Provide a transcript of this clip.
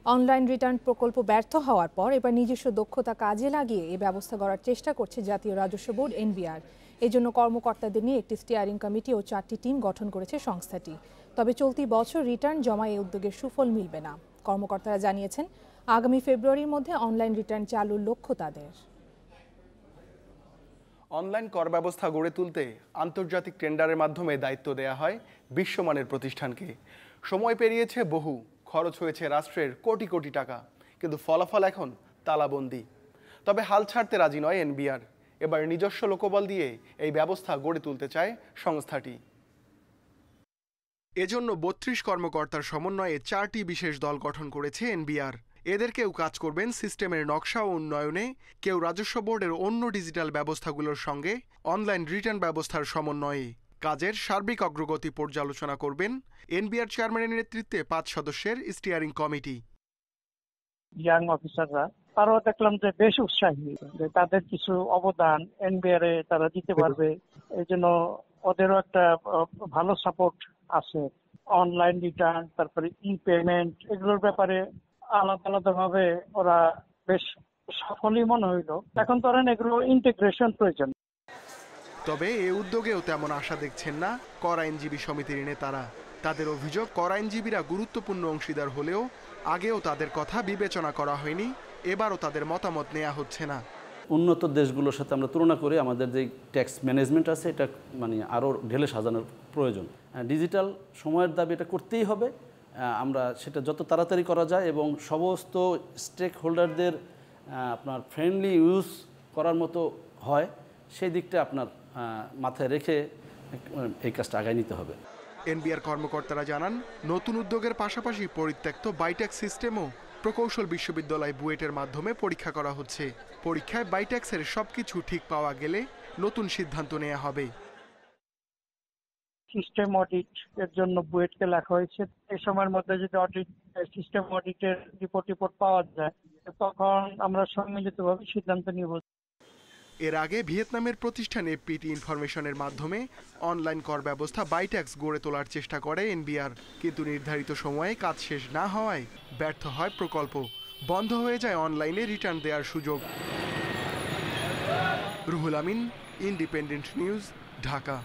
Online return প্রকল্প ব্যর্থ হওয়ার পর এবার নিজস্ব দক্ষতা কাজে লাগিয়ে এই ব্যবস্থা গড়ার চেষ্টা করছে জাতীয় রাজস্ব বোর্ড এনবিআর। এজন্য কর্মকর্তাদের নিয়ে একটি স্টিয়ারিং কমিটি ও 4টি টিম গঠন করেছে সংস্থাটি। তবে চলতি বছর রিটার্ন জমায় এই উদ্যোগের সুফল মিলবে না। কর্মকর্তারা জানিয়েছেন, আগামী ফেব্রুয়ারির মধ্যে অনলাইন রিটার্ন চালুর লক্ষ্য তাদের। অনলাইন কর ব্যবস্থা গড়ে তুলতে আন্তর্জাতিক টেন্ডারের মাধ্যমে দায়িত্ব দেয়া হয় বিশ্বমানের প্রতিষ্ঠানকে। সময় পেরিয়েছে বহু, খরচ হয়েছে রাষ্ট্রের কোটি কোটি টাকা, কিন্তু ফলাফল এখন তালাবন্দি। তবে হাল ছাড়তে রাজি নয় এনবিআর। এবার নিজস্ব লোকবল দিয়ে এই ব্যবস্থা গড়ে তুলতে চায় সংস্থাটি। এজন্য ৩২ কর্মকর্তার সমন্বয়ে 4টি বিশেষ দল গঠন করেছে এনবিআর। এদের কেউ কাজ করবেন সিস্টেমের নকশা ও উন্নয়নে, কেউ রাজস্ব বোর্ডের অন্য ডিজিটাল ব্যবস্থাগুলোর সঙ্গে অনলাইন রিটার্ন ব্যবস্থার সমন্বয়ে। কাজের সার্বিক অগ্রগতি পর্যালোচনা করবেন এনবিআর চেয়ারম্যানের নেতৃত্বে 5 সদস্যের স্টিয়ারিং কমিটি। ইয়াং অফিসাররা তারাও দেখলাম যে বেশ উৎসাহী, যে তাদের কিছু অবদান এনবিআর এ তারা দিতে পারবে। এই জন্য ওদেরও একটা ভালো সাপোর্ট আছে। অনলাইন রিটার্ন, তারপরে ই পেমেন্ট, এগুলোর ব্যাপারে আলাদা আলাদা ভাবে ওরা বেশ সফলই মনে হইল। এখন ধরেন এগুলো ইন্টিগ্রেশন প্রয়োজন। তবে এই উদ্যোগেও তেমন আশা দেখছেন না কর আইনজীবী সমিতির নেতারা। তাদের অভিযোগ, কর আইনজীবীরা গুরুত্বপূর্ণ অংশীদার হলেও আগেও তাদের কথা বিবেচনা করা হয়নি, এবারও তাদের মতামত নেওয়া হচ্ছে না। উন্নত দেশগুলোর সাথে আমরা তুলনা করে আমাদের যে ট্যাক্স ম্যানেজমেন্ট আছে এটা আরও ঢেলে সাজানোর প্রয়োজন। ডিজিটাল সময়ের দাবি এটা করতেই হবে। আমরা সেটা যত তাড়াতাড়ি করা যায় এবং সমস্ত স্টেক হোল্ডারদের ফ্রেন্ডলি ইউজ করার মতো হয়, সেই দিকটা আপনার মাথায় রেখে এই কাজটা আগায় নিতে হবে। এনবিআর কর্মকর্তারা জানান, নতুন উদ্যোগের পাশাপাশি পরিত্যক্ত বাইট্যাক্স সিস্টেমও প্রকৌশল বিশ্ববিদ্যালয় বুয়েটের মাধ্যমে পরীক্ষা করা হচ্ছে। পরীক্ষায় বাইট্যাক্সের সবকিছু ঠিক পাওয়া গেলে নতুন সিদ্ধান্ত নেওয়া হবে। সিস্টেম অডিট এর জন্য বুয়েটকে লেখা হয়েছে। এই সময়ের মধ্যে যদি অডিট সিস্টেম অডিটের রিপোর্ট পাওয়া যায়, তখন আমরা সম্মিলিতভাবে সিদ্ধান্ত নিব। এর আগে ভিয়েতনামের প্রতিষ্ঠান এফপিটি ইনফরমেশনের মাধ্যমে অনলাইন কর ব্যবস্থা বাইট্যাক্স গড়ে তোলার চেষ্টা করে এনবিআর, কিন্তু নির্ধারিত সময়ে কাজ শেষ না হওয়ায় ব্যর্থ হয় প্রকল্প। বন্ধ হয়ে যায় অনলাইনে রিটার্ন দেওয়ার সুযোগ। Ruhul Amin, independent news, Dhaka.